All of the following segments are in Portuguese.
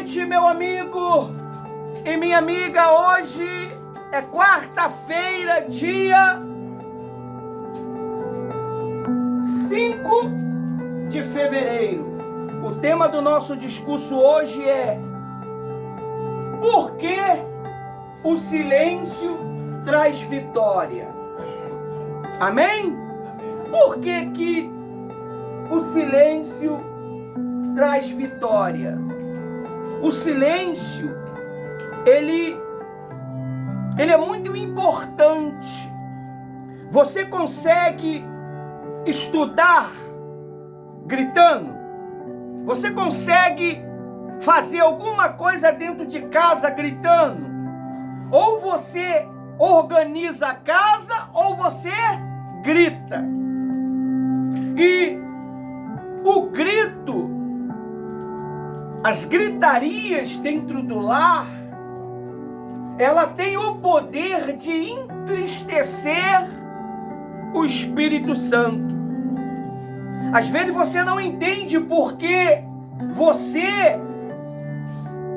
noite, meu amigo e minha amiga. Hoje é quarta-feira, dia 5 de fevereiro. O tema do nosso discurso hoje é: por que o silêncio traz vitória? Amém? Por que o silêncio traz vitória? O silêncio, ele é muito importante. Você consegue estudar gritando? Você consegue fazer alguma coisa dentro de casa gritando? Ou você organiza a casa ou você grita. E o grito, as gritarias dentro do lar, ela tem o poder de entristecer o Espírito Santo. Às vezes você não entende porque você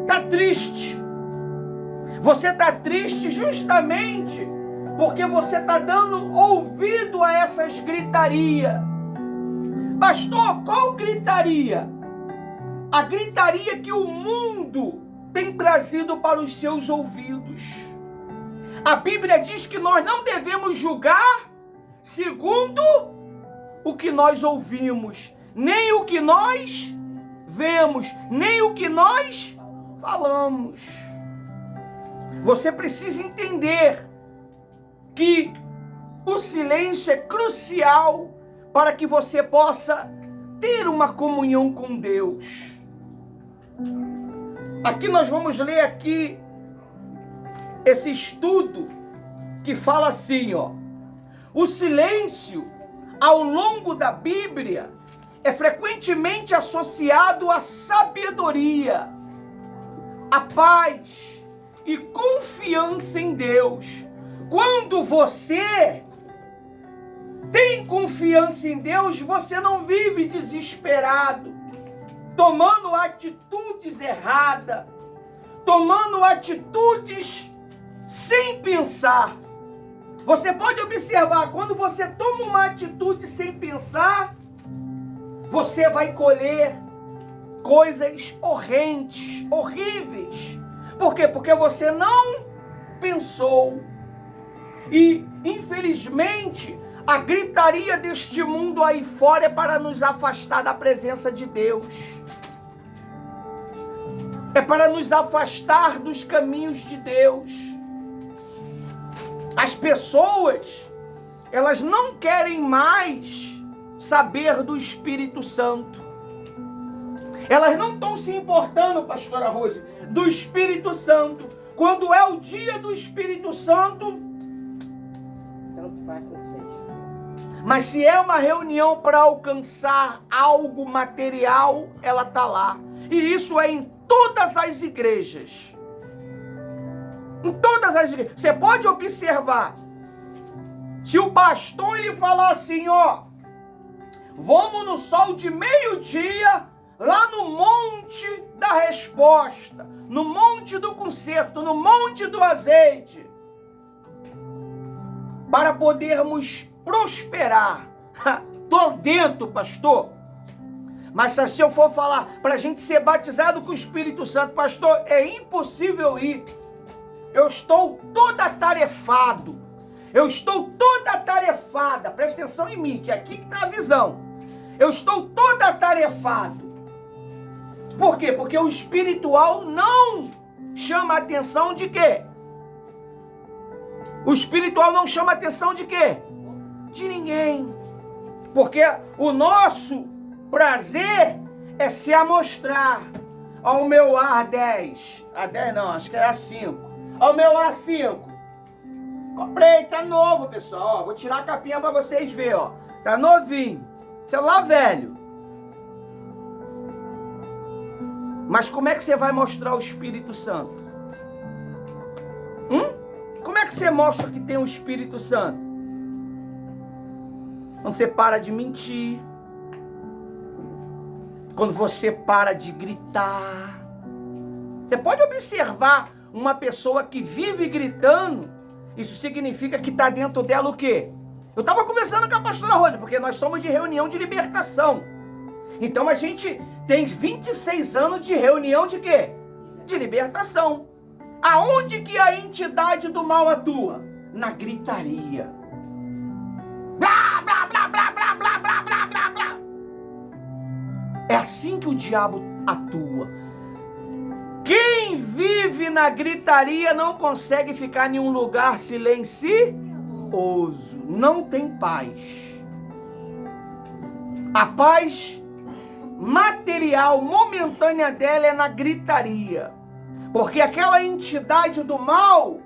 está triste. Você está triste justamente porque você está dando ouvido a essas gritarias. Pastor, qual gritaria? A gritaria que o mundo tem trazido para os seus ouvidos. A Bíblia diz que nós não devemos julgar segundo o que nós ouvimos, nem o que nós vemos, nem o que nós falamos. Você precisa entender que o silêncio é crucial para que você possa ter uma comunhão com Deus. Aqui nós vamos ler aqui esse estudo que fala assim, ó: o silêncio ao longo da Bíblia é frequentemente associado à sabedoria, à paz e confiança em Deus. Quando você tem confiança em Deus, você não vive desesperado, tomando atitudes erradas, tomando atitudes sem pensar. Você pode observar, quando você toma uma atitude sem pensar, você vai colher coisas horrendas, horríveis. Por quê? Porque você não pensou. E, infelizmente, a gritaria deste mundo aí fora é para nos afastar da presença de Deus. É para nos afastar dos caminhos de Deus. As pessoas, elas não querem mais saber do Espírito Santo. Elas não estão se importando, pastora Rose, do Espírito Santo. Quando é o dia do Espírito Santo, mas se é uma reunião para alcançar algo material, ela está lá. E isso é em todas as igrejas. Em todas as igrejas. Você pode observar. Se o pastor ele falar assim, ó: vamos no sol de meio-dia, lá no monte da resposta, no monte do conserto, no monte do azeite, para podermos prosperar. Tô dentro, pastor. Mas se eu for falar para a gente ser batizado com o Espírito Santo, pastor, é impossível ir. Eu estou toda atarefado. Eu estou toda atarefada. Presta atenção em mim, que aqui está a visão. Eu estou toda atarefado. Por quê? Porque o espiritual não chama a atenção de quê? O espiritual não chama a atenção de quê? De ninguém. Porque o nosso prazer é se amostrar. Ao meu A10. A10 não, acho que é A5. Ao meu A5. Comprei, tá novo, pessoal. Ó, vou tirar a capinha para vocês verem, ó. Tá novinho. Celular velho. Mas como é que você vai mostrar o Espírito Santo? Como é que você mostra que tem o Espírito Santo? Quando você para de mentir. Quando você para de gritar. Você pode observar uma pessoa que vive gritando, isso significa que está dentro dela o quê? Eu estava conversando com a pastora Rosa, porque nós somos de reunião de libertação. Então a gente tem 26 anos de reunião de quê? De libertação. Aonde que a entidade do mal atua? Na gritaria. Blá, blá, blá, blá, blá, blá, blá, blá, blá, blá. É assim que o diabo atua. Quem vive na gritaria não consegue ficar em um lugar silencioso. Não tem paz. A paz material, momentânea dela é na gritaria. Porque aquela entidade do mal,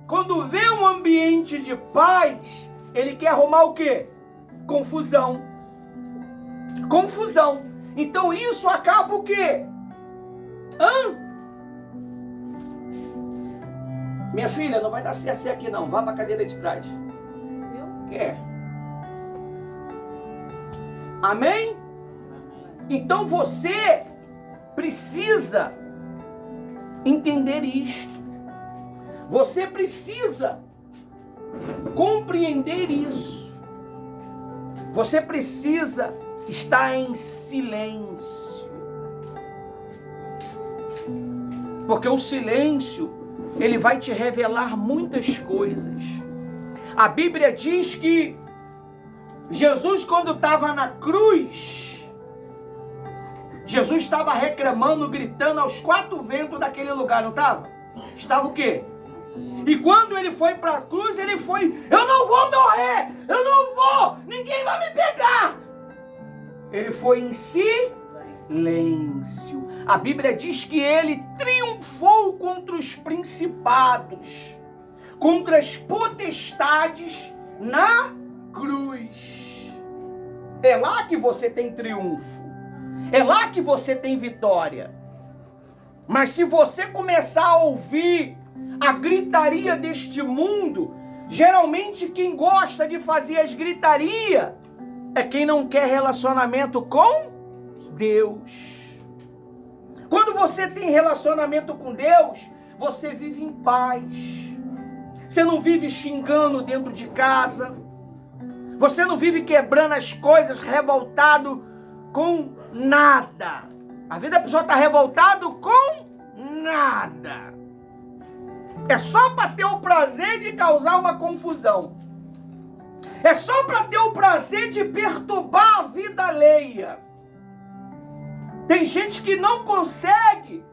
quando vê um ambiente de paz, ele quer arrumar o quê? Confusão. Confusão. Então isso acaba o quê? Minha filha, não vai dar certo aqui não. Vá para a cadeira de trás. Quer? Amém? Então você precisa entender isto. Você precisa compreender isso. Você precisa estar em silêncio. Porque o silêncio, ele vai te revelar muitas coisas. A Bíblia diz que Jesus, quando estava na cruz, Jesus estava reclamando, gritando aos quatro ventos daquele lugar, não estava? Estava o quê? E quando ele foi para a cruz, ele foi: eu não vou morrer, eu não vou, ninguém vai me pegar. Ele foi em silêncio. A Bíblia diz que ele triunfou contra os principados, contra as potestades na cruz. É lá que você tem triunfo. É lá que você tem vitória. Mas se você começar a ouvir a gritaria deste mundo, geralmente quem gosta de fazer as gritarias é quem não quer relacionamento com Deus. Quando você tem relacionamento com Deus, você vive em paz. Você não vive xingando dentro de casa. Você não vive quebrando as coisas, revoltado com nada. Às vezes a pessoa está revoltado com nada. É só para ter o prazer de causar uma confusão. É só para ter o prazer de perturbar a vida alheia. Tem gente que não consegue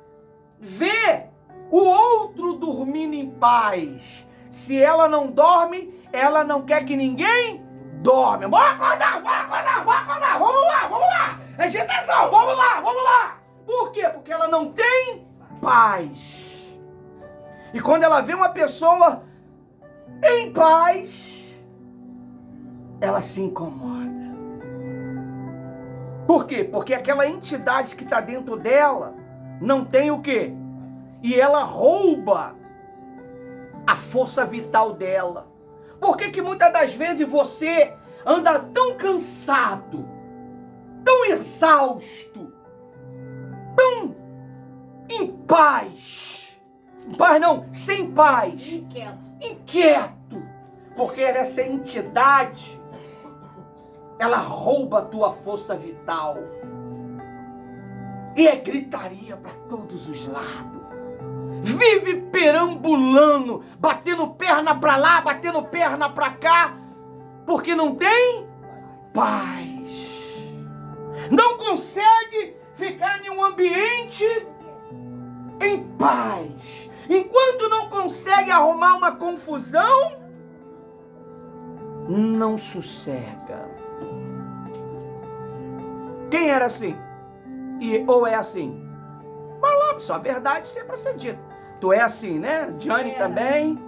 ver o outro dormindo em paz. Se ela não dorme, ela não quer que ninguém dorme. Bora acordar, bora acordar, bora acordar. Vamos lá, vamos lá. Agitação, vamos lá, vamos lá. Por quê? Porque ela não tem paz. E quando ela vê uma pessoa em paz, ela se incomoda. Por quê? Porque aquela entidade que está dentro dela não tem o quê? E ela rouba a força vital dela. Por que que muitas das vezes você anda tão cansado, tão exausto, tão em paz? Paz não, sem paz. Inquieto. Porque essa entidade, ela rouba a tua força vital. E é gritaria para todos os lados. Vive perambulando, batendo perna para lá, batendo perna para cá, porque não tem paz. Não consegue ficar em um ambiente em paz. Enquanto não consegue arrumar uma confusão, não sossega. Quem era assim? Ou é assim? Fala, pessoal, a verdade sempre é ser dita. Tu é assim, né? Jane também?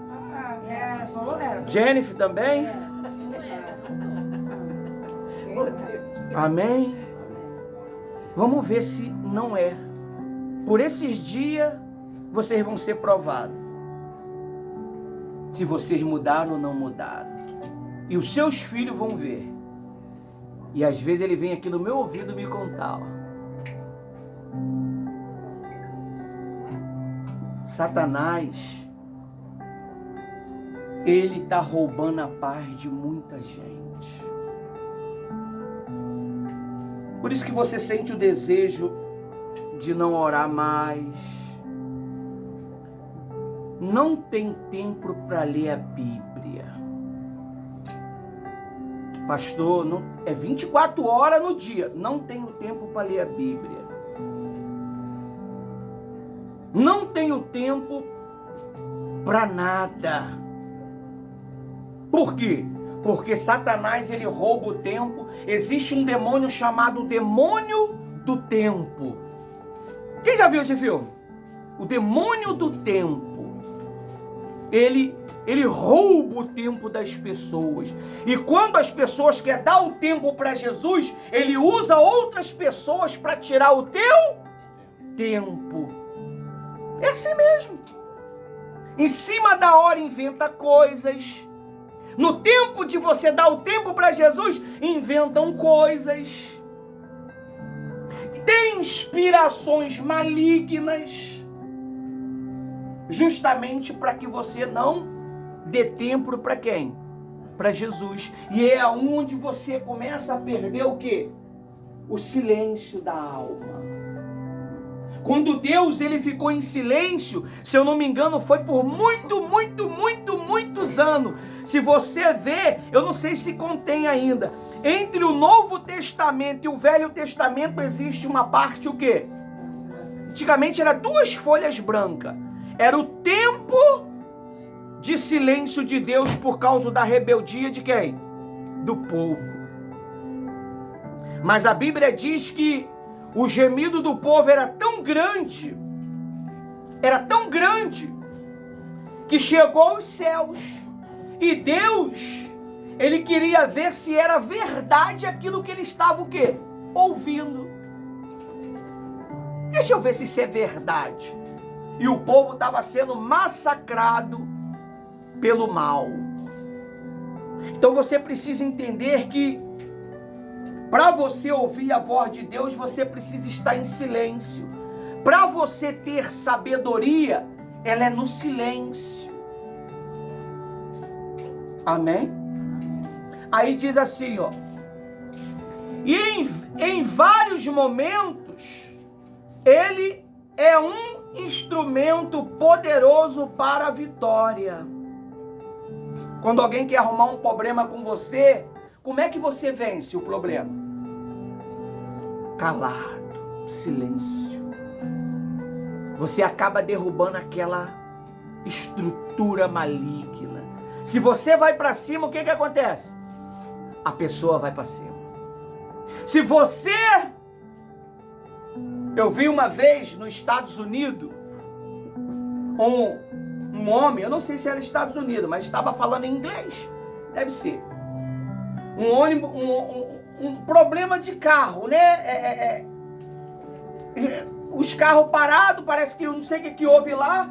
Jennifer também? Amém? Vamos ver se não é. Por esses dias, vocês vão ser provados. Se vocês mudaram ou não mudaram. E os seus filhos vão ver. E às vezes ele vem aqui no meu ouvido me contar. Ó. Satanás, ele está roubando a paz de muita gente. Por isso que você sente o desejo de não orar mais. Não tem tempo para ler a Bíblia. Pastor, não, é 24 horas no dia. Não tenho tempo para ler a Bíblia. Não tenho tempo para nada. Por quê? Porque Satanás, ele rouba o tempo. Existe um demônio chamado demônio do tempo. Quem já viu esse filme? O demônio do tempo. Ele rouba o tempo das pessoas. E quando as pessoas querem dar o tempo para Jesus, ele usa outras pessoas para tirar o teu tempo. É assim mesmo. Em cima da hora inventa coisas. No tempo de você dar o tempo para Jesus, inventam coisas. Tem inspirações malignas. Justamente para que você não dê tempo para quem? Para Jesus. E é onde você começa a perder o quê? O silêncio da alma. Quando Deus ele ficou em silêncio, se eu não me engano, foi por muitos anos. Se você vê, eu não sei se contém ainda, entre o Novo Testamento e o Velho Testamento existe uma parte o quê? Antigamente era 2 folhas brancas. Era o tempo de silêncio de Deus por causa da rebeldia de quem? Do povo. Mas a Bíblia diz que o gemido do povo era tão grande, que chegou aos céus. E Deus, ele queria ver se era verdade aquilo que ele estava o quê? Ouvindo. Deixa eu ver se isso é verdade. E o povo estava sendo massacrado pelo mal. Então você precisa entender que para você ouvir a voz de Deus, você precisa estar em silêncio. Para você ter sabedoria, ela é no silêncio. Amém? Aí diz assim, ó. E em vários momentos, ele é um instrumento poderoso para a vitória. Quando alguém quer arrumar um problema com você, como é que você vence o problema? Calado, silêncio. Você acaba derrubando aquela estrutura maligna. Se você vai para cima, o que acontece? A pessoa vai para cima. Se você... Eu vi uma vez nos Estados Unidos um homem, eu não sei se era Estados Unidos, mas estava falando em inglês. Deve ser. Um problema de carro, né? Os carros parados, parece que eu não sei o que houve lá.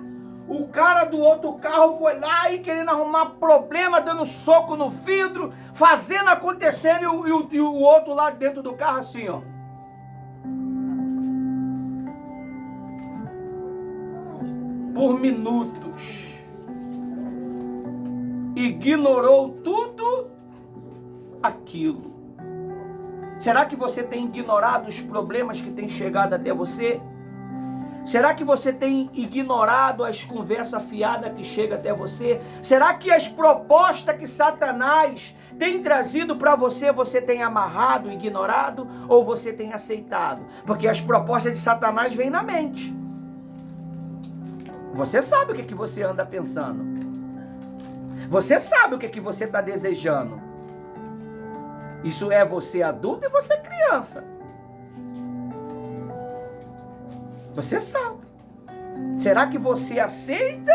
O cara do outro carro foi lá e querendo arrumar problema, dando soco no vidro, fazendo acontecendo, e o outro lá dentro do carro assim, ó. Por minutos. Ignorou tudo aquilo. Será que você tem ignorado os problemas que têm chegado até você? Será que você tem ignorado as conversas fiadas que chegam até você? Será que as propostas que Satanás tem trazido para você, você tem amarrado, ignorado, ou você tem aceitado? Porque as propostas de Satanás vêm na mente. Você sabe o que você anda pensando. Você sabe o que você está desejando. Isso é você adulto e você criança. Você sabe. Será que você aceita?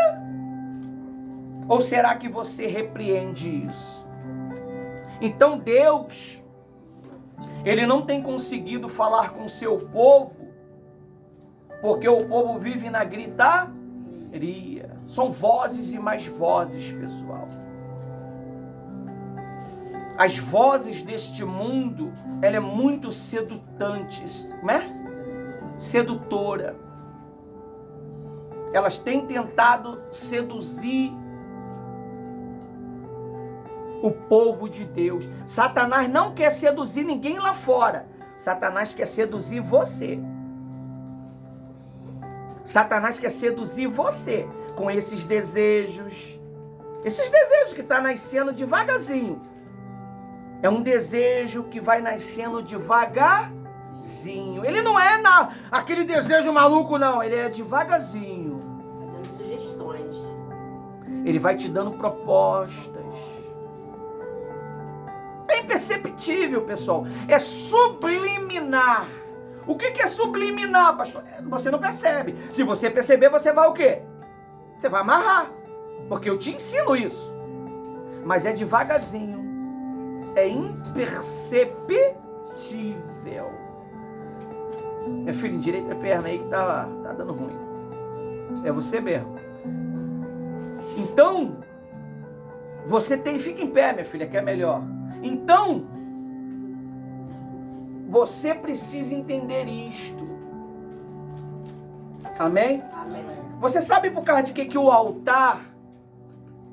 Ou será que você repreende isso? Então Deus, Ele não tem conseguido falar com o seu povo, porque o povo vive na gritaria. São vozes e mais vozes, pessoal. As vozes deste mundo, ela é muito sedutante, não é? Sedutora. elas têm tentado seduzir o povo de Deus. Satanás não quer seduzir ninguém lá fora. Satanás quer seduzir você. Satanás quer seduzir você com esses desejos. Esses desejos que estão nascendo devagarzinho. É um desejo que vai nascendo devagarzinho. Ele não é aquele desejo maluco, não. Ele é devagarzinho. Dando sugestões. Ele vai te dando propostas. É imperceptível, pessoal. É subliminar. O que é subliminar, pastor? Você não percebe. Se você perceber, você vai o quê? Você vai amarrar. Porque eu te ensino isso. Mas é devagarzinho. É imperceptível. Meu filho, endireita a perna aí que tá dando ruim. É você mesmo. Então, fica em pé, minha filha, que é melhor. Então, você precisa entender isto. Amém? Amém. Você sabe por causa de que o altar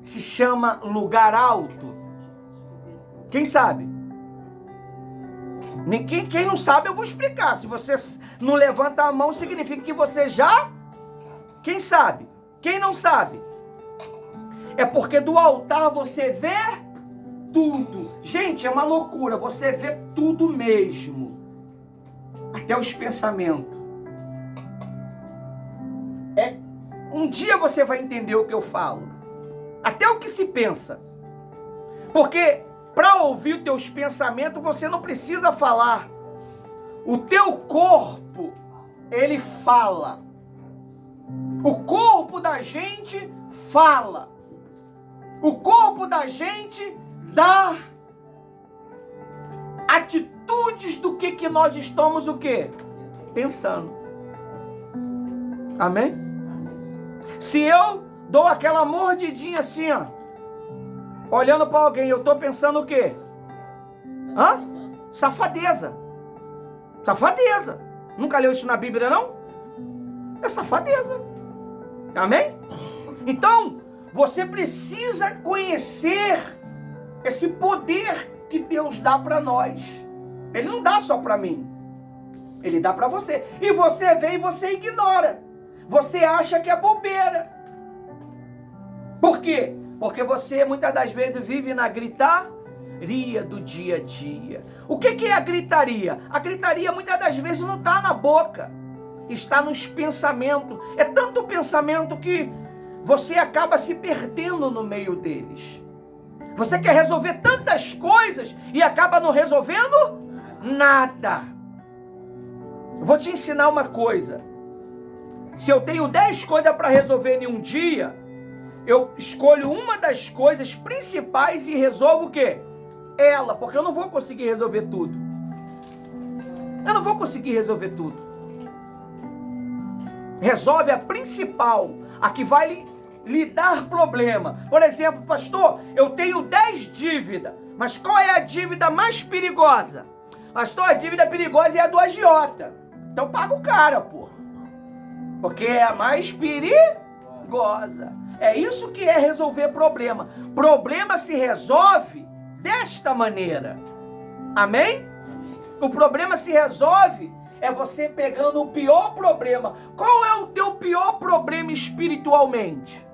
se chama lugar alto? Quem sabe? Quem não sabe, eu vou explicar. Se você não levanta a mão, significa que você já... Quem sabe? Quem não sabe? É porque do altar você vê tudo. Gente, é uma loucura. Você vê tudo mesmo. Até os pensamentos. Um dia você vai entender o que eu falo. Até o que se pensa. Porque para ouvir os teus pensamentos, você não precisa falar. O teu corpo, ele fala. O corpo da gente fala. O corpo da gente dá atitudes do que nós estamos o quê? Pensando. Amém? Se eu dou aquela mordidinha assim, ó, olhando para alguém, eu estou pensando o quê? Safadeza. Safadeza. Nunca leu isso na Bíblia, não? É safadeza. Amém? Então, você precisa conhecer esse poder que Deus dá para nós. Ele não dá só para mim. Ele dá para você. E você vê e você ignora. Você acha que é bobeira. Por quê? Porque você muitas das vezes vive na gritaria do dia a dia. O que é a gritaria? A gritaria muitas das vezes não está na boca. Está nos pensamentos. É tanto pensamento que você acaba se perdendo no meio deles. Você quer resolver tantas coisas e acaba não resolvendo nada. Eu vou te ensinar uma coisa. Se eu tenho 10 coisas para resolver em um dia, eu escolho uma das coisas principais e resolvo o quê? Ela, porque eu não vou conseguir resolver tudo. Eu não vou conseguir resolver tudo. Resolve a principal, a que vai lhe dar problema. Por exemplo, pastor, eu tenho 10 dívidas, mas qual é a dívida mais perigosa? Pastor, a dívida perigosa é a do agiota. Então paga o cara, pô. Porque é a mais perigosa. É isso que é resolver problema. Problema se resolve desta maneira. Amém? O problema se resolve é você pegando o pior problema. Qual é o teu pior problema espiritualmente?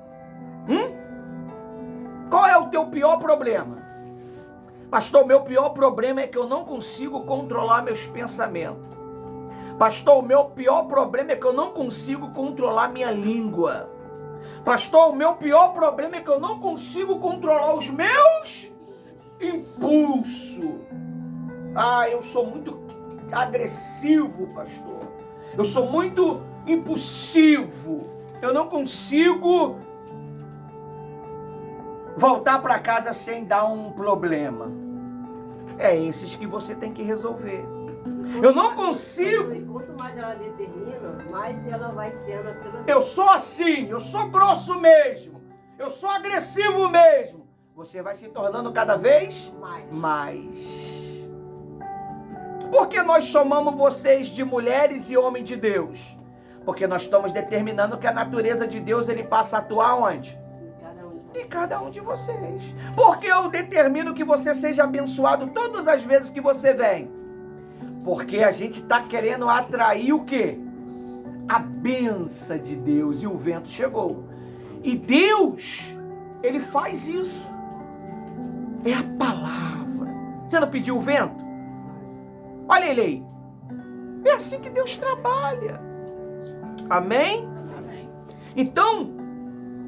Qual é o teu pior problema? Pastor, meu pior problema é que eu não consigo controlar meus pensamentos. Pastor, o meu pior problema é que eu não consigo controlar minha língua. Pastor, o meu pior problema é que eu não consigo controlar os meus impulsos. Eu sou muito agressivo, pastor. Eu sou muito impulsivo. Eu não consigo voltar para casa sem dar um problema. É esses que você tem que resolver. Eu não consigo. E quanto mais ela determina, mais ela vai sendo aquilo. Eu sou assim, eu sou grosso mesmo. Eu sou agressivo mesmo. Você vai se tornando cada vez mais. Por que nós chamamos vocês de mulheres e homens de Deus? Porque nós estamos determinando que a natureza de Deus, ele passa a atuar onde? Em cada um de vocês. Porque eu determino que você seja abençoado todas as vezes que você vem. Porque a gente está querendo atrair o quê? A bênção de Deus. E o vento chegou. E Deus, ele faz isso. É a palavra. Você não pediu o vento? Olha ele aí. É assim que Deus trabalha. Amém? Então,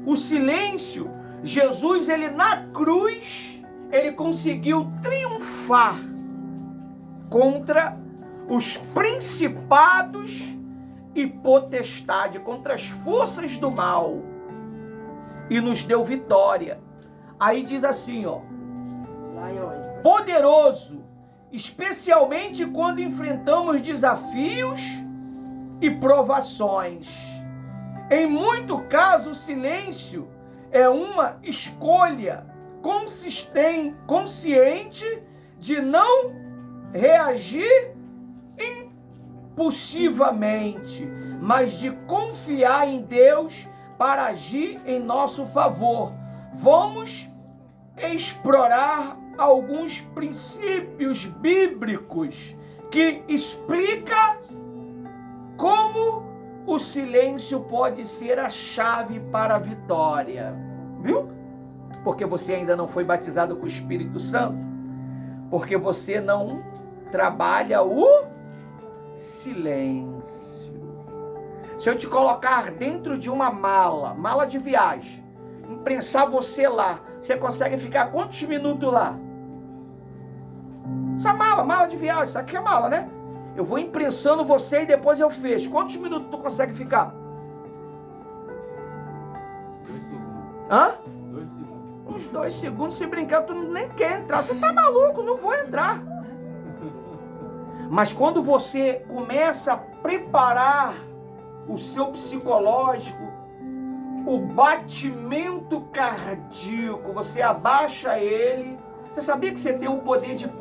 o silêncio, Jesus, ele na cruz, ele conseguiu triunfar contra os principados e potestade, contra as forças do mal, e nos deu vitória. Aí diz assim, ó, poderoso, especialmente quando enfrentamos desafios e provações. Em muito caso, o silêncio é uma escolha consciente de não reagir impulsivamente, mas de confiar em Deus para agir em nosso favor. Vamos explorar alguns princípios bíblicos que explicam como o silêncio pode ser a chave para a vitória. Viu? Porque você ainda não foi batizado com o Espírito Santo. Porque você não trabalha o silêncio. Se eu te colocar dentro de uma mala de viagem, imprensar você lá, você consegue ficar quantos minutos lá? Essa mala de viagem, isso aqui é mala, né? Eu vou imprensando você e depois eu fecho. Quantos minutos tu consegue ficar? 2 segundos. Hã? 2 segundos. Uns 2 segundos, se brincar, tu nem quer entrar. Você tá maluco, não vou entrar. Mas quando você começa a preparar o seu psicológico, o batimento cardíaco, você abaixa ele. Você sabia que você tem o poder de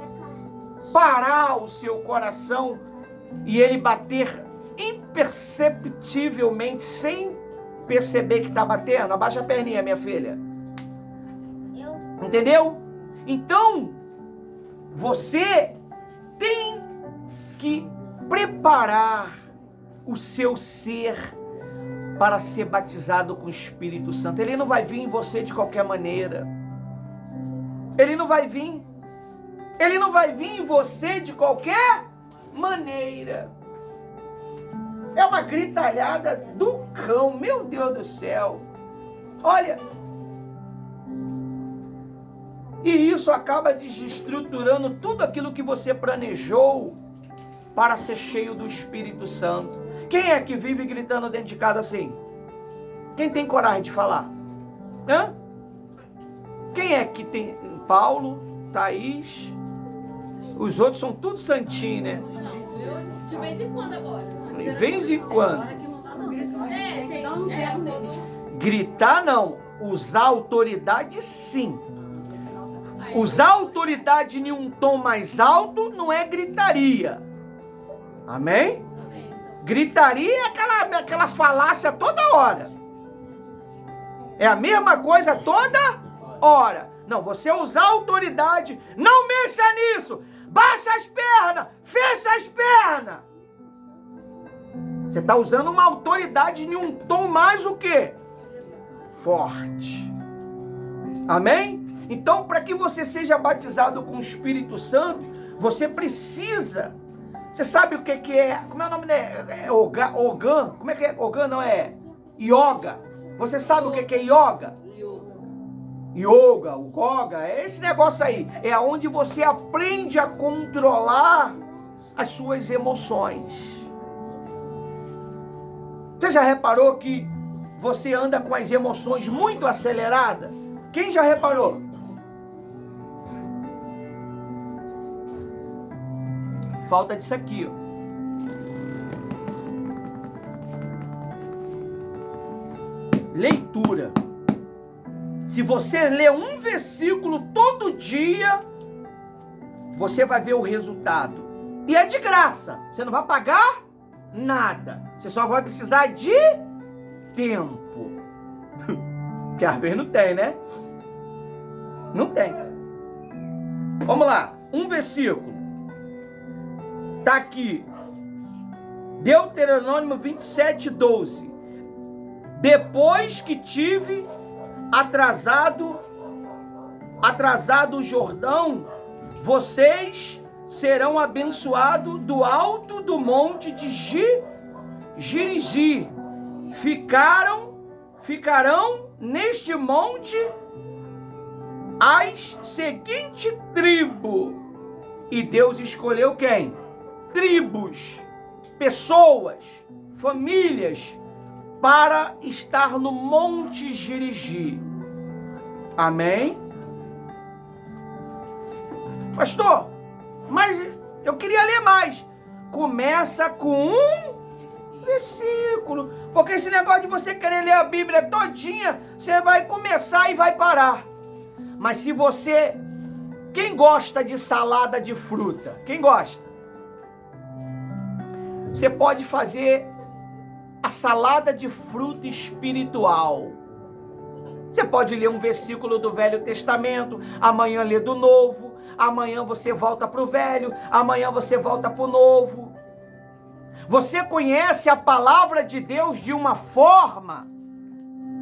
parar o seu coração e ele bater imperceptivelmente, sem perceber que está batendo? Abaixa a perninha, minha filha. Entendeu? Então, você tem que preparar o seu ser para ser batizado com o Espírito Santo. Ele não vai vir em você de qualquer maneira. Ele não vai vir. Ele não vai vir em você de qualquer maneira. É uma gritalhada do cão, meu Deus do céu. Olha. E isso acaba desestruturando tudo aquilo que você planejou para ser cheio do Espírito Santo. Quem é que vive gritando dentro de casa assim? Quem tem coragem de falar? Hã? Quem é que tem? Paulo, Thaís, os outros são tudo santinho, né? De vez em quando agora. De vez em quando. Gritar não, usar autoridade sim. Usar autoridade em um tom mais alto não é gritaria. Amém? Gritaria é aquela falácia toda hora. É a mesma coisa toda hora. Não, você usar autoridade, não mexa nisso. Baixa as pernas, fecha as pernas. Você está usando uma autoridade em um tom mais o quê? Forte. Amém? Então, para que você seja batizado com o Espírito Santo, você precisa. Você sabe o que é? Como é o nome dele? É Ogan? Como é que é? Ogan não é? Yoga. Você sabe o que é yoga? Yoga, o Goga, é esse negócio aí. É onde você aprende a controlar as suas emoções. Você já reparou que você anda com as emoções muito aceleradas? Quem já reparou? Falta disso aqui, ó. Leitura. Se você ler um versículo todo dia, você vai ver o resultado. E é de graça. Você não vai pagar nada. Você só vai precisar de tempo. Que às vezes não tem, né? Não tem. Vamos lá, um versículo. Está aqui. Deuteronômio 27:12. Depois que tive atrasado o Jordão, vocês serão abençoados do alto do monte de Girigi. Ficarão neste monte as seguintes tribos. E Deus escolheu quem? Tribos, pessoas, famílias, para estar no monte Girigi. Amém? Pastor, mas eu queria ler mais. Começa com um versículo. Porque esse negócio de você querer ler a Bíblia todinha, você vai começar e vai parar. Mas se você... Quem gosta de salada de fruta? Quem gosta? Você pode fazer a salada de fruta espiritual. Você pode ler um versículo do Velho Testamento, amanhã ler do Novo, amanhã você volta para o Velho, amanhã você volta para o Novo. Você conhece a palavra de Deus de uma forma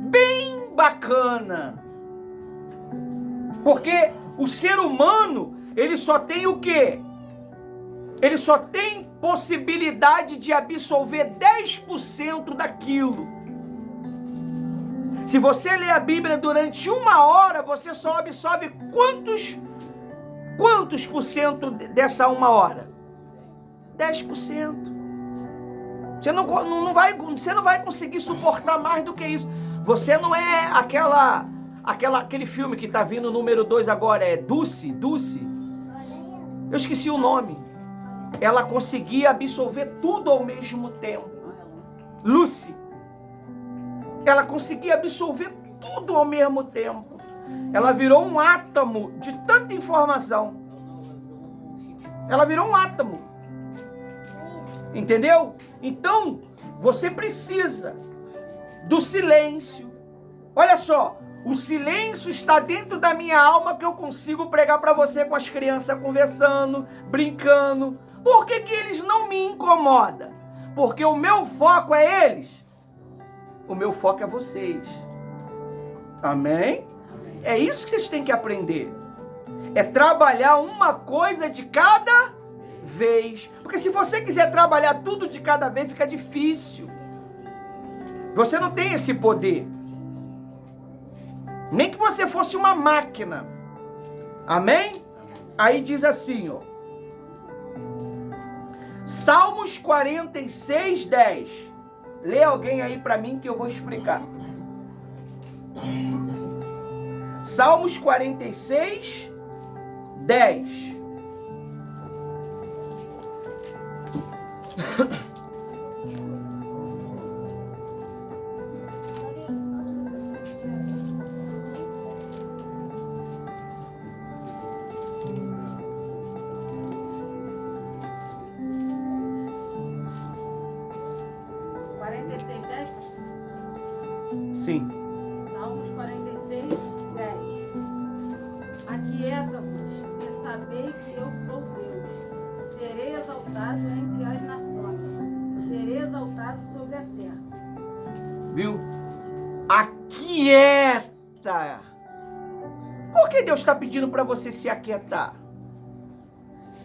bem bacana. Porque o ser humano, ele só tem o quê? Ele só tem possibilidade de absorver 10% daquilo. Se você ler a Bíblia durante 1 hora, você só absorve quantos por cento dessa 1 hora? 10%. Você não vai conseguir suportar mais do que isso. Você não é aquele filme que está vindo, número 2 agora, é Dulce. Eu esqueci o nome. Ela conseguia absorver tudo ao mesmo tempo. Lucy. Ela conseguia absorver tudo ao mesmo tempo. Ela virou um átomo de tanta informação. Ela virou um átomo. Entendeu? Então, você precisa do silêncio. Olha só, o silêncio está dentro da minha alma, que eu consigo pregar para você com as crianças conversando, brincando. Por que eles não me incomodam? Porque o meu foco é eles. O meu foco é vocês. Amém? É isso que vocês têm que aprender. É trabalhar uma coisa de cada vez. Porque se você quiser trabalhar tudo de cada vez, fica difícil. Você não tem esse poder. Nem que você fosse uma máquina. Amém? Aí diz assim, ó. Salmos 46, 10. Lê alguém aí para mim que eu vou explicar. Salmos 46, 10. Sim. Salmos 46, 10. Aquieta-vos e sabei que eu sou Deus. Serei exaltado entre as nações. Serei exaltado sobre a terra. Viu? Aquieta. Por que Deus está pedindo para você se aquietar?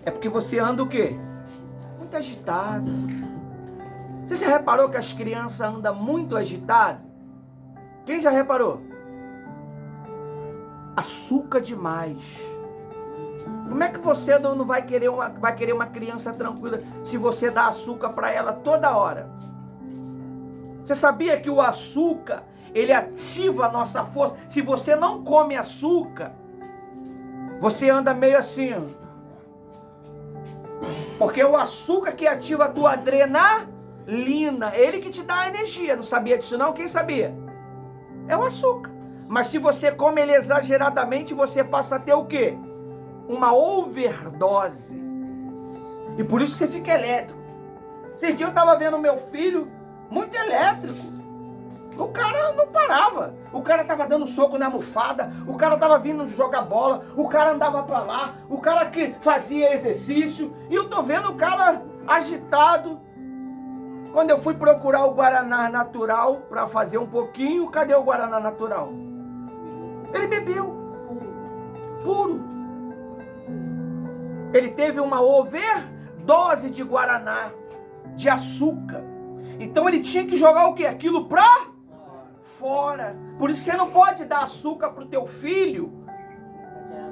É porque você anda o quê? Muito agitado. Você já reparou que as crianças andam muito agitadas? Quem já reparou? Açúcar demais. Como é que você não vai querer uma criança tranquila se você dá açúcar para ela toda hora? Você sabia que o açúcar, ele ativa a nossa força? Se você não come açúcar, você anda meio assim, ó. Porque o açúcar que ativa a tua adrenalina, ele que te dá a energia. Não sabia disso não? Quem sabia? É o açúcar. Mas se você come ele exageradamente, você passa a ter o quê? Uma overdose. E por isso que você fica elétrico. Esse dia eu estava vendo meu filho, muito elétrico. O cara não parava. O cara estava dando soco na almofada. O cara estava vindo jogar bola. O cara andava para lá. O cara que fazia exercício. E eu tô vendo o cara agitado. Quando eu fui procurar o Guaraná natural para fazer um pouquinho, cadê o Guaraná natural? Ele bebeu. Puro. Ele teve uma overdose de Guaraná, de açúcar. Então ele tinha que jogar o quê? Aquilo pra fora. Por isso você não pode dar açúcar pro teu filho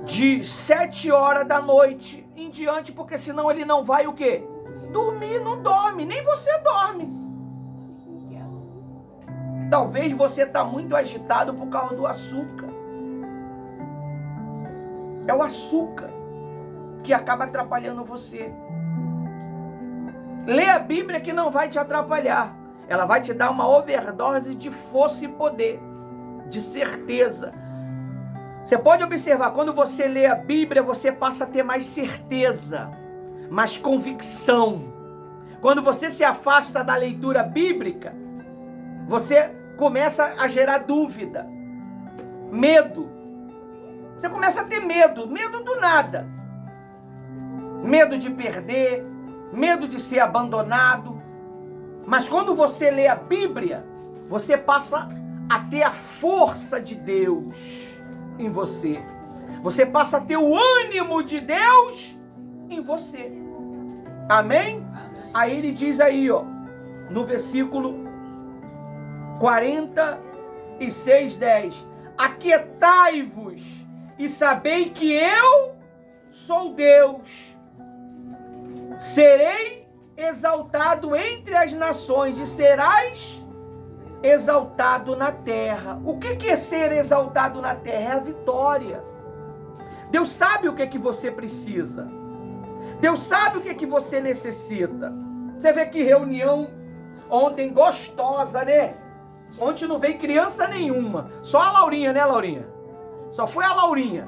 de 7 horas da noite em diante, porque senão ele não vai o quê? Dormir, não dorme, nem você dorme. Talvez você está muito agitado por causa do açúcar. É o açúcar que acaba atrapalhando você. Lê a Bíblia que não vai te atrapalhar. Ela vai te dar uma overdose de força e poder, de certeza. Você pode observar, quando você lê a Bíblia, você passa a ter mais certeza, mais convicção. Quando você se afasta da leitura bíblica, você começa a gerar dúvida, medo. Você começa a ter medo do nada. Medo de perder, medo de ser abandonado. Mas quando você lê a Bíblia, você passa a ter a força de Deus em você. Você passa a ter o ânimo de Deus em você. Amém? Aí ele diz aí, ó, no versículo 46:10. Aquietai-vos e sabei que eu sou Deus. Serei exaltado entre as nações e serás exaltado na terra. O que é ser exaltado na terra? É a vitória. Deus sabe o que você precisa. Deus sabe o que você necessita. Você vê que reunião ontem gostosa, né? Ontem não veio criança nenhuma. Só a Laurinha, né, Laurinha? Só foi a Laurinha.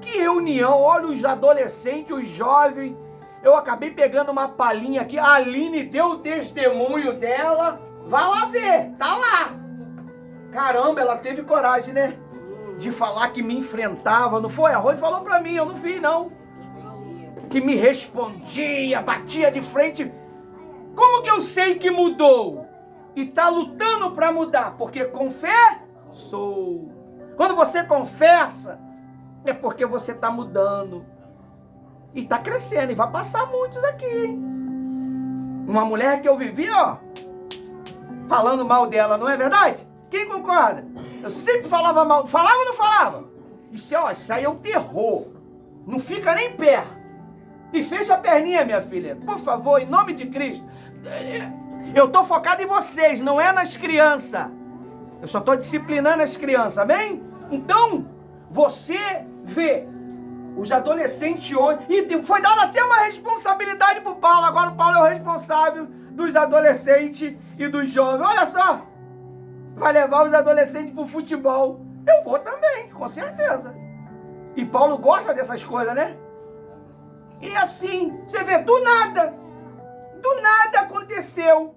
Que reunião, olha os adolescentes, os jovens. Eu acabei pegando uma palhinha aqui. A Aline deu o testemunho dela. Vai lá ver, tá lá. Caramba, ela teve coragem, né? De falar que me enfrentava, não foi? A Rose falou pra mim, eu não vi, não. Que me respondia, batia de frente. Como que eu sei que mudou? E tá lutando pra mudar? Porque confessou. Quando você confessa, é porque você tá mudando. E tá crescendo, e vai passar muitos aqui, hein? Uma mulher que eu vivi, ó, falando mal dela, não é verdade? Quem concorda? Eu sempre falava mal. Falava ou não falava? Isso aí é um terror. Não fica nem perto. E fecha a perninha, minha filha. Por favor, em nome de Cristo. Eu tô focado em vocês, não é nas crianças. Eu só tô disciplinando as crianças, amém? Então, você vê os adolescentes hoje. E foi dada até uma responsabilidade pro Paulo. Agora o Paulo é o responsável dos adolescentes e dos jovens. Olha só. Vai levar os adolescentes pro futebol. Eu vou também, com certeza. E Paulo gosta dessas coisas, né? E assim, você vê, do nada aconteceu.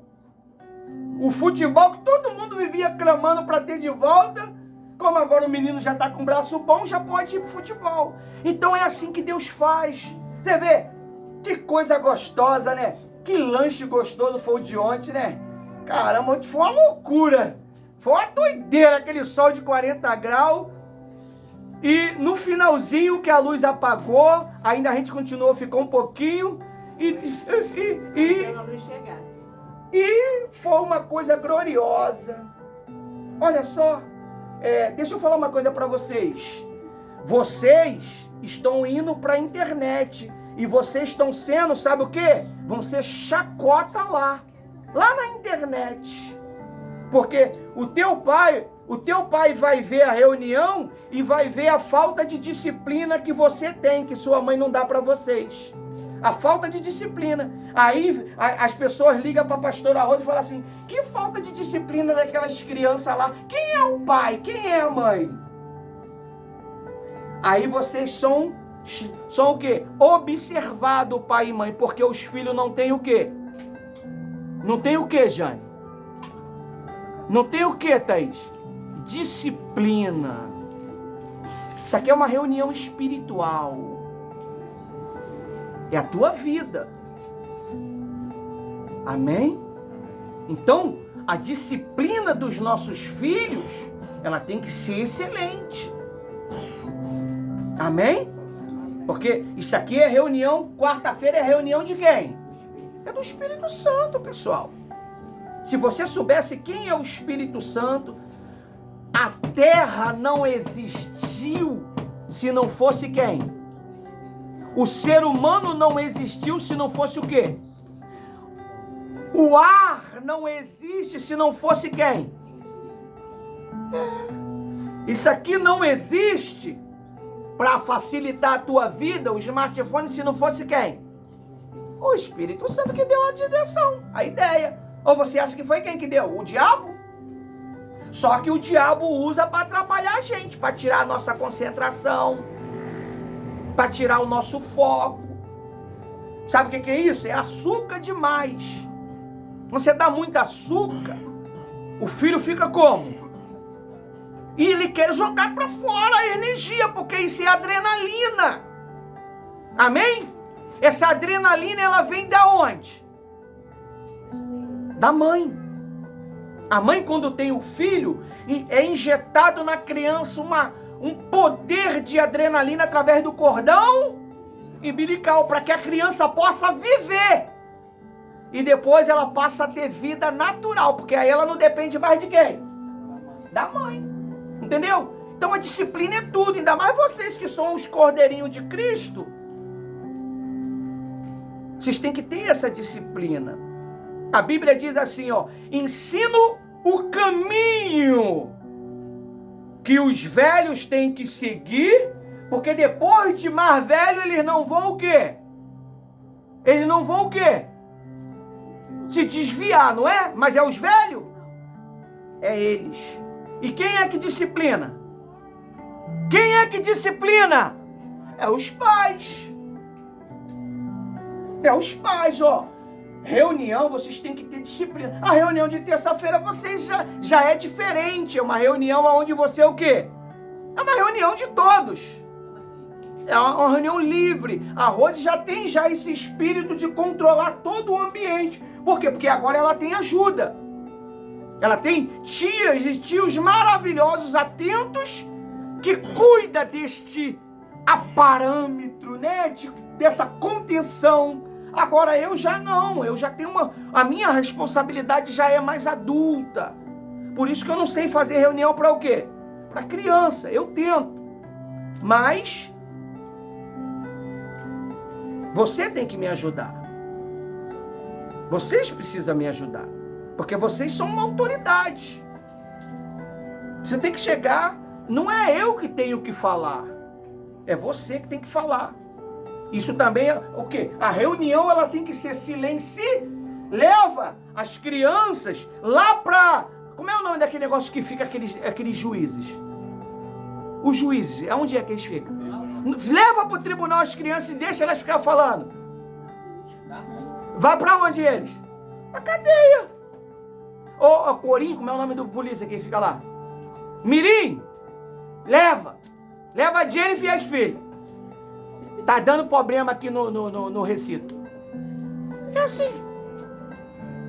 O futebol que todo mundo vivia clamando para ter de volta, como agora o menino já está com o braço bom, já pode ir pro futebol. Então é assim que Deus faz. Você vê, que coisa gostosa, né? Que lanche gostoso foi o de ontem, né? Caramba, ontem foi uma loucura. Foi uma doideira, aquele sol de 40 graus. E no finalzinho que a luz apagou, ainda a gente continuou, ficou um pouquinho. E foi uma coisa gloriosa. Olha só, deixa eu falar uma coisa para vocês. Vocês estão indo para a internet. E vocês estão sendo, sabe o quê? Vão ser chacota lá na internet. Porque o teu pai vai ver a reunião e vai ver a falta de disciplina que você tem, que sua mãe não dá para vocês. A falta de disciplina. Aí as pessoas ligam para a pastora Rosa e falam assim: que falta de disciplina daquelas crianças lá? Quem é o pai? Quem é a mãe? Aí vocês são o quê? Observado pai e mãe, porque os filhos não têm o quê? Não tem o que, Jane? Não tem o que, Thaís? Disciplina. Isso aqui é uma reunião espiritual. É a tua vida. Amém? Então, a disciplina dos nossos filhos, ela tem que ser excelente. Amém? Porque isso aqui é reunião, quarta-feira é reunião de quem? É do Espírito Santo, pessoal. Se você soubesse quem é o Espírito Santo, a terra não existiu se não fosse quem? O ser humano não existiu se não fosse o quê? O ar não existe se não fosse quem? Isso aqui não existe para facilitar a tua vida, o smartphone, se não fosse quem? O Espírito Santo que deu a direção, a ideia. Ou você acha que foi quem que deu? O diabo? Só que o diabo usa para atrapalhar a gente, para tirar a nossa concentração, para tirar o nosso foco. Sabe o que é isso? É açúcar demais. Você dá muito açúcar, o filho fica como? E ele quer jogar para fora a energia, porque isso é adrenalina. Amém? Essa adrenalina, ela vem da onde? Da mãe. A mãe, quando tem o filho, é injetado na criança um poder de adrenalina através do cordão umbilical, para que a criança possa viver. E depois ela passa a ter vida natural, porque aí ela não depende mais de quem? Da mãe. Entendeu? Então a disciplina é tudo, ainda mais vocês que são os cordeirinhos de Cristo. Vocês têm que ter essa disciplina. A Bíblia diz assim, ó, ensino o caminho que os velhos têm que seguir, porque depois de mais velho eles não vão o quê? Eles não vão o quê? Se desviar, não é? Mas é os velhos? É eles. E quem é que disciplina? Quem é que disciplina? É os pais. É os pais, ó. Reunião, vocês têm que ter disciplina. A reunião de terça-feira, vocês já é diferente. É uma reunião onde você é o quê? É uma reunião de todos. É uma reunião livre. A Rose já tem esse espírito de controlar todo o ambiente. Por quê? Porque agora ela tem ajuda. Ela tem tias e tios maravilhosos, atentos, que cuida deste aparâmetro, né? Dessa contenção. Agora eu já não, eu já tenho a minha responsabilidade já é mais adulta. Por isso que eu não sei fazer reunião para o quê? Para criança, eu tento. Mas você tem que me ajudar. Vocês precisam me ajudar. Porque vocês são uma autoridade. Você tem que chegar, não é eu que tenho que falar. É você que tem que falar. Isso também é o quê? A reunião ela tem que ser silêncio. Leva as crianças lá para... Como é o nome daquele negócio que fica aqueles juízes? Os juízes, aonde é que eles ficam? Leva para o tribunal as crianças e deixa elas ficar falando. Vai para onde eles? A cadeia. Ô, Corim, como é o nome do polícia que fica lá? Mirim, leva a Jennifer e as filhas. Tá dando problema aqui no recinto. É assim.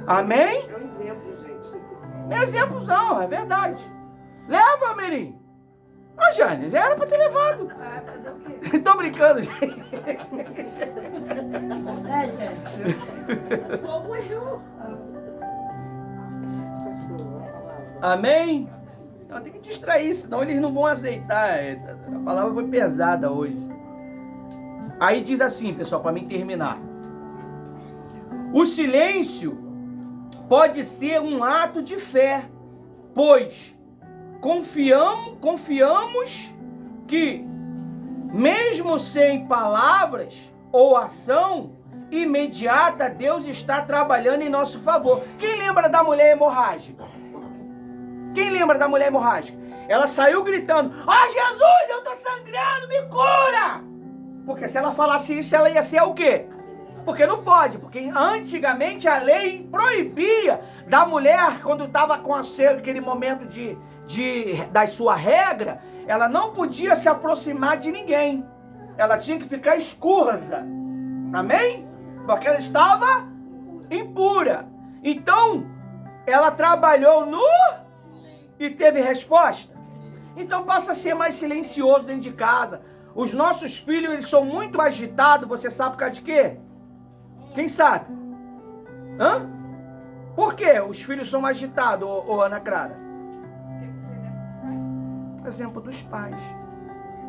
Amém? É um exemplo, gente. Não é exemplo não, é verdade. Leva, Mirim. Ô, Jane, já era pra ter levado. Vai fazer o quê? Tô brincando, gente. É, gente. Como eu? Amém? Então tem que distrair, senão eles não vão aceitar. A palavra foi pesada hoje. Aí diz assim, pessoal, para mim terminar. O silêncio pode ser um ato de fé, pois confiamos que, mesmo sem palavras ou ação imediata, Deus está trabalhando em nosso favor. Quem lembra da mulher hemorrágica? Quem lembra da mulher hemorrágica? Ela saiu gritando, Jesus, eu estou sangrando, me cura! Porque se ela falasse isso, ela ia ser o quê? Porque não pode, porque antigamente a lei proibia da mulher, quando estava com aquele momento da sua regra, ela não podia se aproximar de ninguém. Ela tinha que ficar escursa. Amém? Porque ela estava impura. Então, ela trabalhou e teve resposta. Então passa a ser mais silencioso dentro de casa. Os nossos filhos, eles são muito agitados, você sabe por causa de quê? Quem sabe? Hã? Por que os filhos são agitados, ô Ana Clara? Exemplo dos pais.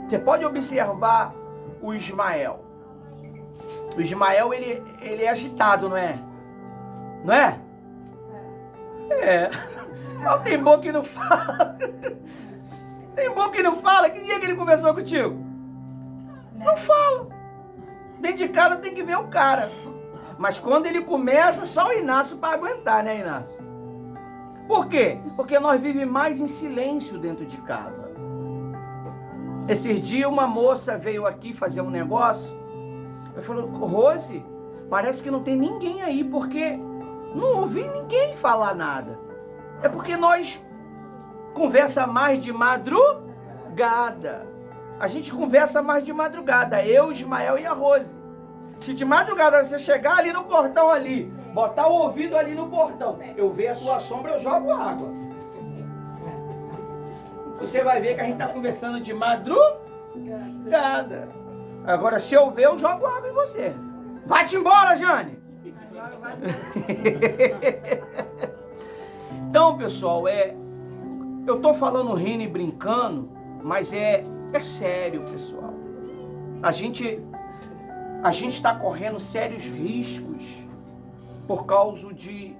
Você pode observar o Ismael. O Ismael, ele é agitado, não é? Não é? É. Não tem boca que não fala. Tem boca que não fala. Que dia que ele conversou contigo? Não fala. Dentro de casa tem que ver o cara. Mas quando ele começa, só o Inácio para aguentar, né, Inácio? Por quê? Porque nós vivemos mais em silêncio dentro de casa. Esses dias uma moça veio aqui fazer um negócio. Eu falei, Rose, parece que não tem ninguém aí, porque não ouvi ninguém falar nada. É porque nós conversa mais de madrugada. A gente conversa mais de madrugada. Eu, Ismael e a Rose. Se de madrugada você chegar ali no portão ali, botar o ouvido ali no portão, eu ver a tua sombra, eu jogo água. Você vai ver que a gente está conversando de madrugada. Agora, se eu ver, eu jogo água em você. Vai-te embora, Jane! Então, pessoal, eu tô falando rindo e brincando, mas é sério, pessoal. A gente está correndo sérios riscos por causa de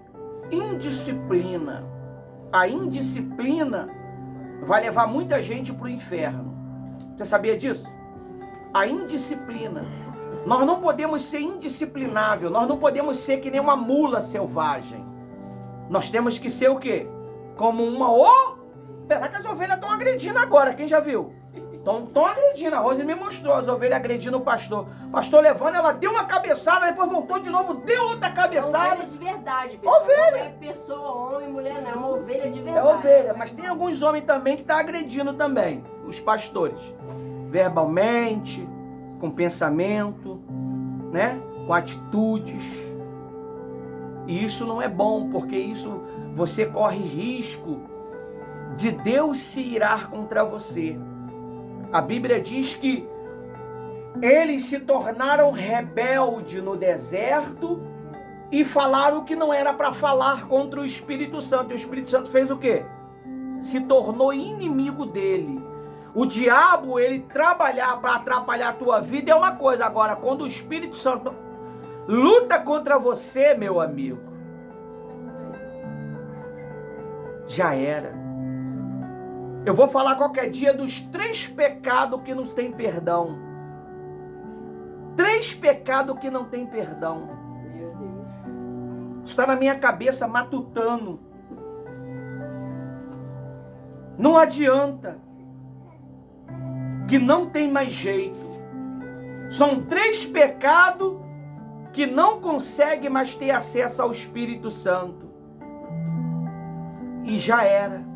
indisciplina. A indisciplina vai levar muita gente para o inferno. Você sabia disso? A indisciplina. Nós não podemos ser indisciplináveis. Nós não podemos ser que nem uma mula selvagem. Nós temos que ser o quê? Como uma Apesar que as ovelhas estão agredindo agora. Quem já viu? Estão agredindo. A Rose me mostrou as ovelhas agredindo o pastor. O pastor levando, ela deu uma cabeçada, depois voltou de novo, deu outra cabeçada. É ovelha de verdade, pessoal. Ovelha. Não é pessoa, homem, mulher, não. É uma ovelha de É verdade. ovelha, mas tem alguns homens também que estão agredindo também, os pastores. Verbalmente, com pensamento, né? Com atitudes. E isso não é bom, porque isso você corre risco de Deus se irar contra você. A Bíblia diz que eles se tornaram rebeldes no deserto e falaram o que não era para falar contra o Espírito Santo. E o Espírito Santo fez o quê? Se tornou inimigo dele. O diabo, ele trabalhar para atrapalhar a tua vida é uma coisa. Agora, quando o Espírito Santo luta contra você, meu amigo, já era. Eu vou falar qualquer dia dos 3 pecados que não tem perdão. 3 pecados que não tem perdão. Está na minha cabeça matutando. Não adianta. Que não tem mais jeito. São 3 pecados que não consegue mais ter acesso ao Espírito Santo. E já era.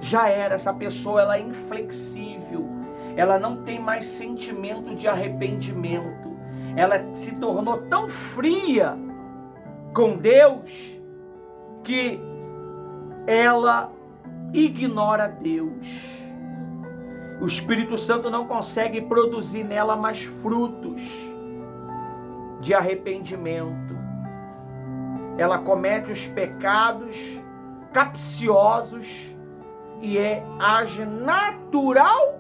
Já era, essa pessoa ela é inflexível, ela não tem mais sentimento de arrependimento, ela se tornou tão fria com Deus que ela ignora Deus. O Espírito Santo não consegue produzir nela mais frutos de arrependimento. Ela comete os pecados capciosos e age naturalmente.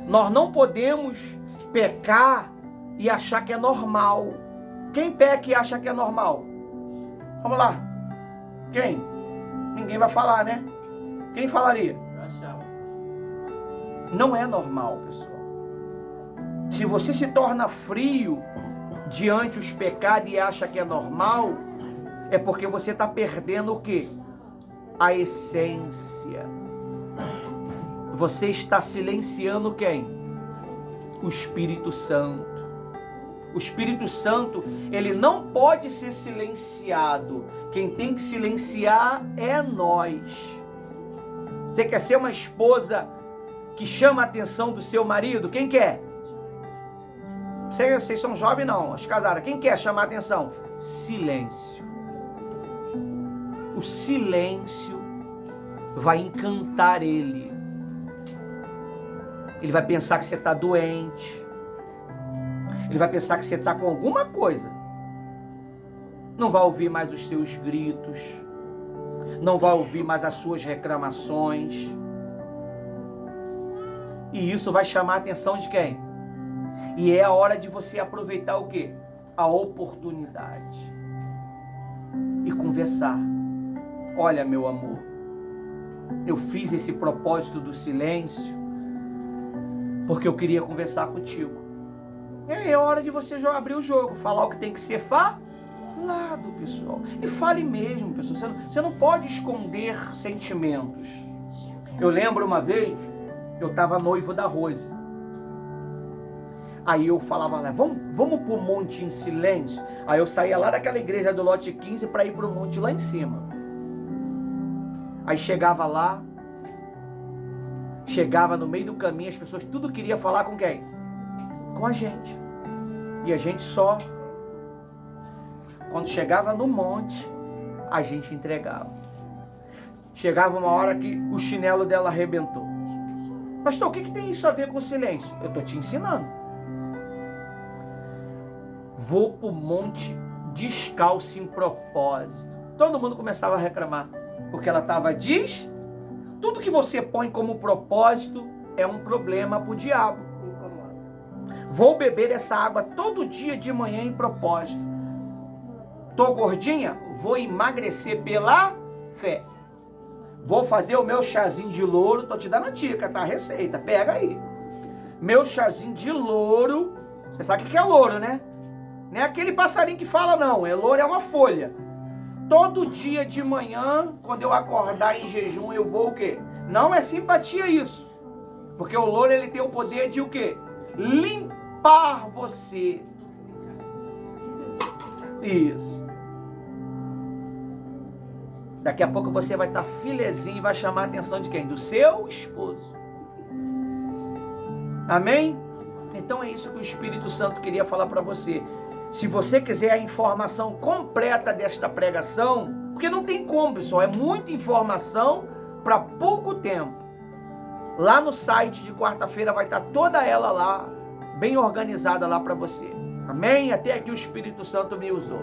Nós não podemos pecar e achar que é normal. Quem peca e acha que é normal? Vamos lá. Quem? Ninguém vai falar, né? Quem falaria? Eu achava. Não é normal, pessoal. Se você se torna frio diante dos pecados e acha que é normal, é porque você está perdendo o quê? A essência. Você está silenciando quem? O Espírito Santo. O Espírito Santo, ele não pode ser silenciado. Quem tem que silenciar é nós. Você quer ser uma esposa que chama a atenção do seu marido? Quem quer? Vocês são jovens não, as casadas. Quem quer chamar a atenção? Silêncio. O silêncio vai encantar ele. Ele vai pensar que você está doente. Ele vai pensar que você está com alguma coisa. Não vai ouvir mais os seus gritos. Não vai ouvir mais as suas reclamações. E isso vai chamar a atenção de quem? E é a hora de você aproveitar o quê? A oportunidade. E conversar. Olha, meu amor, eu fiz esse propósito do silêncio porque eu queria conversar contigo. É a hora de você abrir o jogo, falar o que tem que ser falado, pessoal. E fale mesmo, pessoal. Você não pode esconder sentimentos. Eu lembro uma vez, eu estava noivo da Rose. Aí eu falava lá, vamos pro monte em silêncio. Aí eu saía lá daquela igreja do lote 15 para ir pro monte lá em cima. Aí chegava lá, chegava no meio do caminho, as pessoas tudo queria falar com quem? Com a gente. E a gente só, quando chegava no monte, a gente entregava. Chegava uma hora que o chinelo dela arrebentou. Pastor, o que tem isso a ver com silêncio? Eu estou te ensinando. Vou para o monte descalço em propósito. Todo mundo começava a reclamar, porque ela estava tudo que você põe como propósito é um problema para o diabo. Vou beber essa água todo dia de manhã em propósito. Tô gordinha? Vou emagrecer pela fé. Vou fazer o meu chazinho de louro. Tô te dando a dica, tá? A receita. Pega aí. Meu chazinho de louro. Você sabe o que é louro, né? Não é aquele passarinho que fala, não. Louro é uma folha. Todo dia de manhã, quando eu acordar em jejum, eu vou o quê? Não é simpatia isso. Porque o louro, ele tem o poder de o quê? Limpar você. Isso. Daqui a pouco você vai estar filezinho e vai chamar a atenção de quem? Do seu esposo. Amém? Então é isso que o Espírito Santo queria falar para você. Se você quiser a informação completa desta pregação, porque não tem como, pessoal, é muita informação para pouco tempo. Lá no site de quarta-feira vai estar toda ela lá, bem organizada lá para você. Amém? Até aqui o Espírito Santo me usou.